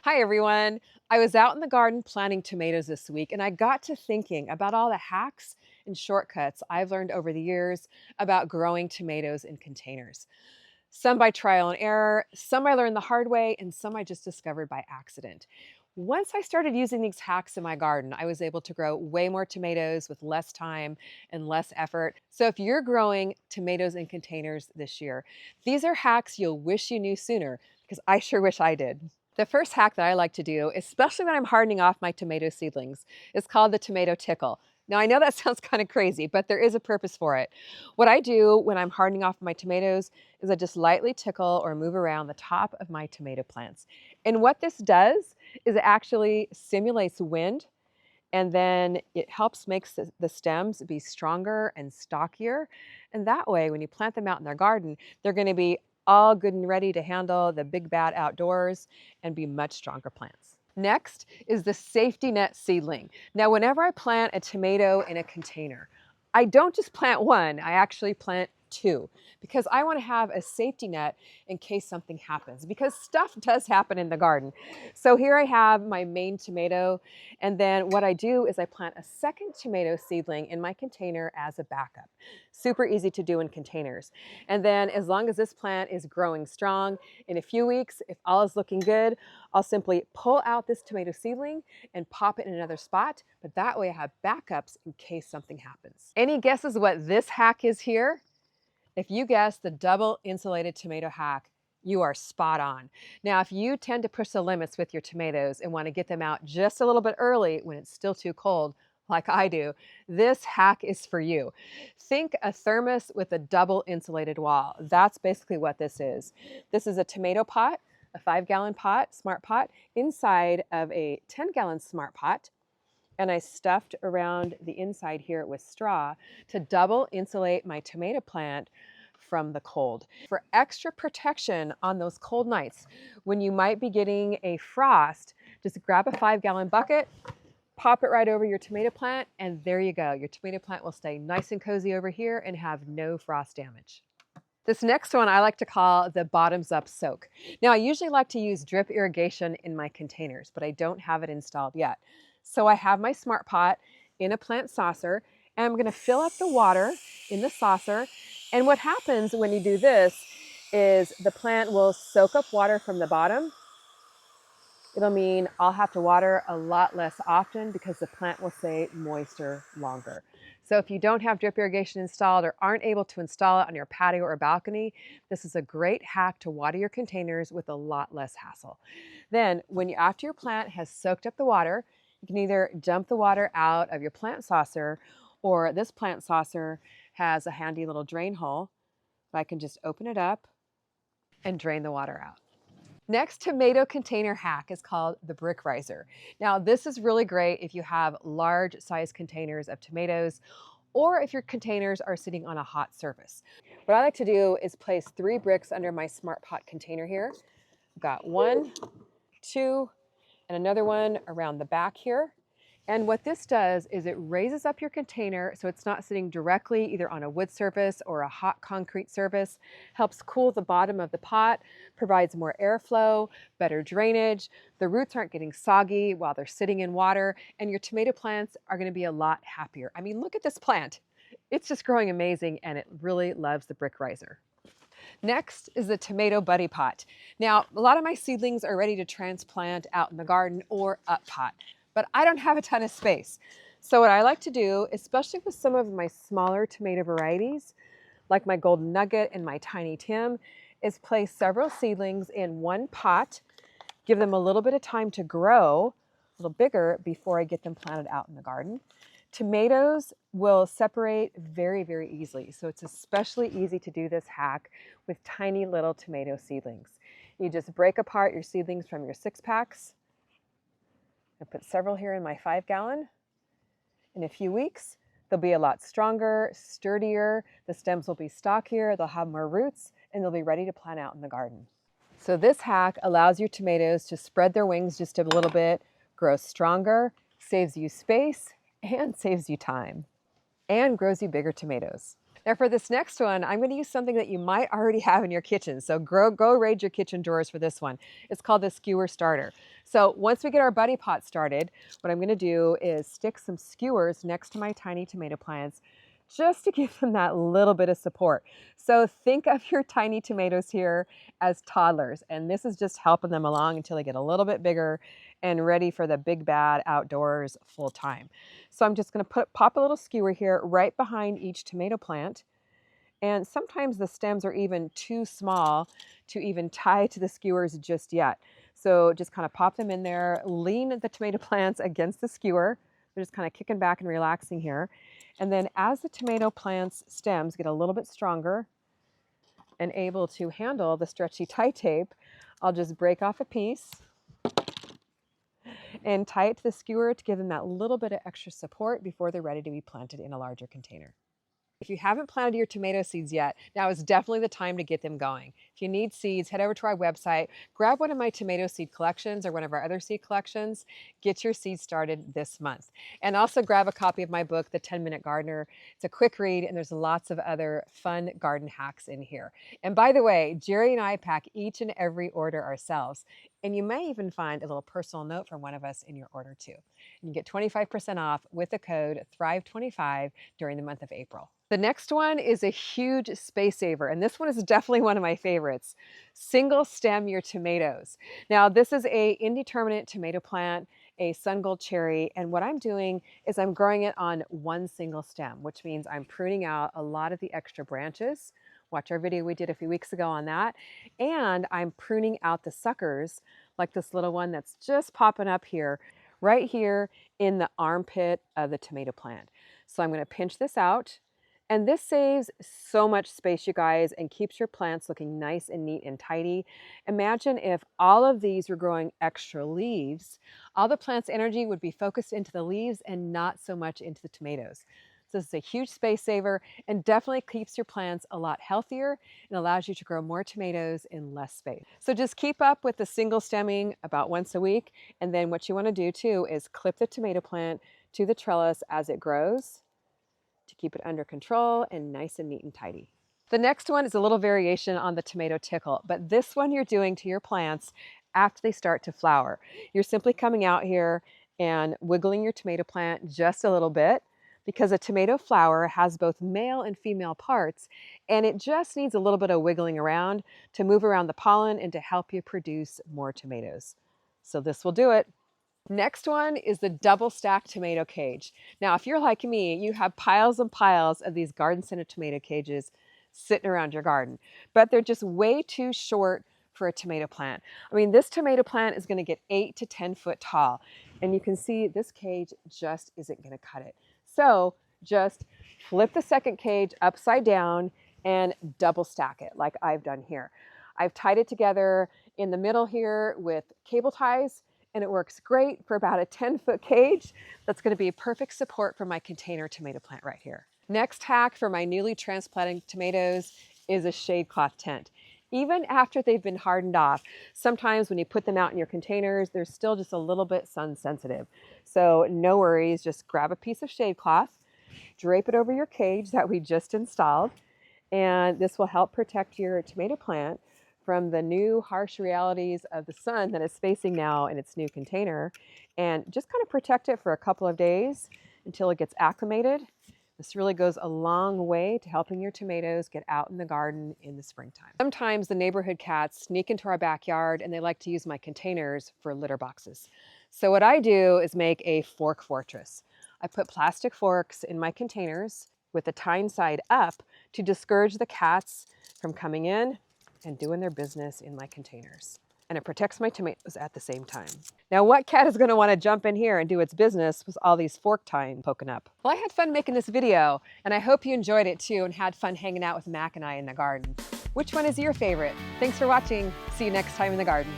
Hi everyone. I was out in the garden planting tomatoes this week and I got to thinking about all the hacks and shortcuts I've learned over the years about growing tomatoes in containers. Some by trial and error, some I learned the hard way, and some I just discovered by accident. Once I started using these hacks in my garden, I was able to grow way more tomatoes with less time and less effort. So if you're growing tomatoes in containers this year, these are hacks you'll wish you knew sooner because I sure wish I did. The first hack that I like to do, especially when I'm hardening off my tomato seedlings, is called the tomato tickle. Now, I know that sounds kind of crazy, but there is a purpose for it. What I do when I'm hardening off my tomatoes is I just lightly tickle or move around the top of my tomato plants. And what this does is it actually simulates wind, and then it helps make the stems be stronger and stockier. And that way, when you plant them out in their garden, they're going to be all good and ready to handle the big bad outdoors and be much stronger plants. Next is the safety net seedling. Now, whenever I plant a tomato in a container, I don't just plant one, I actually plant two, because I want to have a safety net in case something happens, because stuff does happen in the garden. So here I have my main tomato, and then what I do is I plant a second tomato seedling in my container as a backup. Super easy to do in containers. And then as long as this plant is growing strong, in a few weeks, if all is looking good, I'll simply pull out this tomato seedling and pop it in another spot, but that way I have backups in case something happens. Any guesses what this hack is here? If you guessed the double insulated tomato hack, you are spot on. Now, if you tend to push the limits with your tomatoes and want to get them out just a little bit early when it's still too cold, like I do, this hack is for you. Think a thermos with a double insulated wall. That's basically what this is. This is a tomato pot, a 5-gallon pot, smart pot, inside of a 10-gallon smart pot. And I stuffed around the inside here with straw to double insulate my tomato plant from the cold. For extra protection on those cold nights, when you might be getting a frost, just grab a 5-gallon bucket, pop it right over your tomato plant, and there you go. Your tomato plant will stay nice and cozy over here and have no frost damage. This next one I like to call the bottoms up soak. Now, I usually like to use drip irrigation in my containers, but I don't have it installed yet. So I have my smart pot in a plant saucer, and I'm going to fill up the water in the saucer. And what happens when you do this is the plant will soak up water from the bottom. It'll mean I'll have to water a lot less often because the plant will stay moister longer. So if you don't have drip irrigation installed or aren't able to install it on your patio or balcony, this is a great hack to water your containers with a lot less hassle. Then after your plant has soaked up the water, you can either dump the water out of your plant saucer, or this plant saucer has a handy little drain hole. I can just open it up and drain the water out. Next tomato container hack is called the brick riser. Now, this is really great if you have large size containers of tomatoes, or if your containers are sitting on a hot surface. What I like to do is place 3 bricks under my smart pot container here. I've got 1, 2, and another one around the back here. And what this does is it raises up your container so it's not sitting directly either on a wood surface or a hot concrete surface, helps cool the bottom of the pot, provides more airflow, better drainage. The roots aren't getting soggy while they're sitting in water, and your tomato plants are going to be a lot happier. I mean, look at this plant. It's just growing amazing, and it really loves the brick riser. Next is the tomato buddy pot. Now, a lot of my seedlings are ready to transplant out in the garden or up pot, but I don't have a ton of space. So what I like to do, especially with some of my smaller tomato varieties, like my Golden Nugget and my Tiny Tim, is place several seedlings in one pot, give them a little bit of time to grow a little bigger before I get them planted out in the garden. Tomatoes will separate very, very easily, so it's especially easy to do this hack with tiny little tomato seedlings. You just break apart your seedlings from your 6-packs. I put several here in my 5-gallon. In a few weeks, they'll be a lot stronger, sturdier, the stems will be stockier, they'll have more roots, and they'll be ready to plant out in the garden. So this hack allows your tomatoes to spread their wings just a little bit, grow stronger, saves you space, and saves you time, and grows you bigger tomatoes. Now for this next one, I'm going to use something that you might already have in your kitchen. So go raid your kitchen drawers for this one. It's called the skewer starter. So once we get our buddy pot started, what I'm going to do is stick some skewers next to my tiny tomato plants just to give them that little bit of support. So think of your tiny tomatoes here as toddlers, and this is just helping them along until they get a little bit bigger and ready for the big bad outdoors full time. So I'm just going to pop a little skewer here right behind each tomato plant. And sometimes the stems are even too small to even tie to the skewers just yet. So just kind of pop them in there, lean the tomato plants against the skewer. They're just kind of kicking back and relaxing here. And then as the tomato plants stems get a little bit stronger and able to handle the stretchy tie tape, I'll just break off a piece and tie it to the skewer to give them that little bit of extra support before they're ready to be planted in a larger container. If you haven't planted your tomato seeds yet, now is definitely the time to get them going. If you need seeds, head over to our website, grab one of my tomato seed collections or one of our other seed collections, get your seeds started this month. And also grab a copy of my book, The 10-Minute Gardener. It's a quick read and there's lots of other fun garden hacks in here. And by the way, Jerry and I pack each and every order ourselves. And you may even find a little personal note from one of us in your order too. And you get 25% off with the code THRIVE25 during the month of April. The next one is a huge space saver, and this one is definitely one of my favorites. Single stem your tomatoes. Now, this is a indeterminate tomato plant, a sun gold cherry, and what I'm doing is I'm growing it on one single stem, which means I'm pruning out a lot of the extra branches. Watch our video we did a few weeks ago on that. And I'm pruning out the suckers, like this little one that's just popping up here, right here in the armpit of the tomato plant. So I'm going to pinch this out. And this saves so much space, you guys, and keeps your plants looking nice and neat and tidy. Imagine if all of these were growing extra leaves, all the plant's energy would be focused into the leaves and not so much into the tomatoes. So this is a huge space saver and definitely keeps your plants a lot healthier and allows you to grow more tomatoes in less space. So just keep up with the single stemming about once a week. And then what you want to do too is clip the tomato plant to the trellis as it grows, to keep it under control and nice and neat and tidy. The next one is a little variation on the tomato tickle, but this one you're doing to your plants after they start to flower. You're simply coming out here and wiggling your tomato plant just a little bit because a tomato flower has both male and female parts, and it just needs a little bit of wiggling around to move around the pollen and to help you produce more tomatoes. So this will do it. Next one is the double stack tomato cage. Now, if you're like me, you have piles and piles of these garden center tomato cages sitting around your garden, but they're just way too short for a tomato plant. I mean, this tomato plant is going to get 8 to 10 foot tall, and you can see this cage just isn't going to cut it. So just flip the second cage upside down and double stack it like I've done here. I've tied it together in the middle here with cable ties, and it works great for about a 10-foot cage. That's going to be a perfect support for my container tomato plant right here. Next hack for my newly transplanted tomatoes is a shade cloth tent. Even after they've been hardened off, sometimes when you put them out in your containers, they're still just a little bit sun sensitive. So no worries, just grab a piece of shade cloth, drape it over your cage that we just installed, and this will help protect your tomato plant from the new harsh realities of the sun that it's facing now in its new container, and just kind of protect it for a couple of days until it gets acclimated. This really goes a long way to helping your tomatoes get out in the garden in the springtime. Sometimes the neighborhood cats sneak into our backyard and they like to use my containers for litter boxes. So what I do is make a fork fortress. I put plastic forks in my containers with the tine side up to discourage the cats from coming in and doing their business in my containers. And it protects my tomatoes at the same time. Now, what cat is going to want to jump in here and do its business with all these fork tine poking up? Well, I had fun making this video, and I hope you enjoyed it too and had fun hanging out with Mac and I in the garden. Which one is your favorite? Thanks for watching. See you next time in the garden.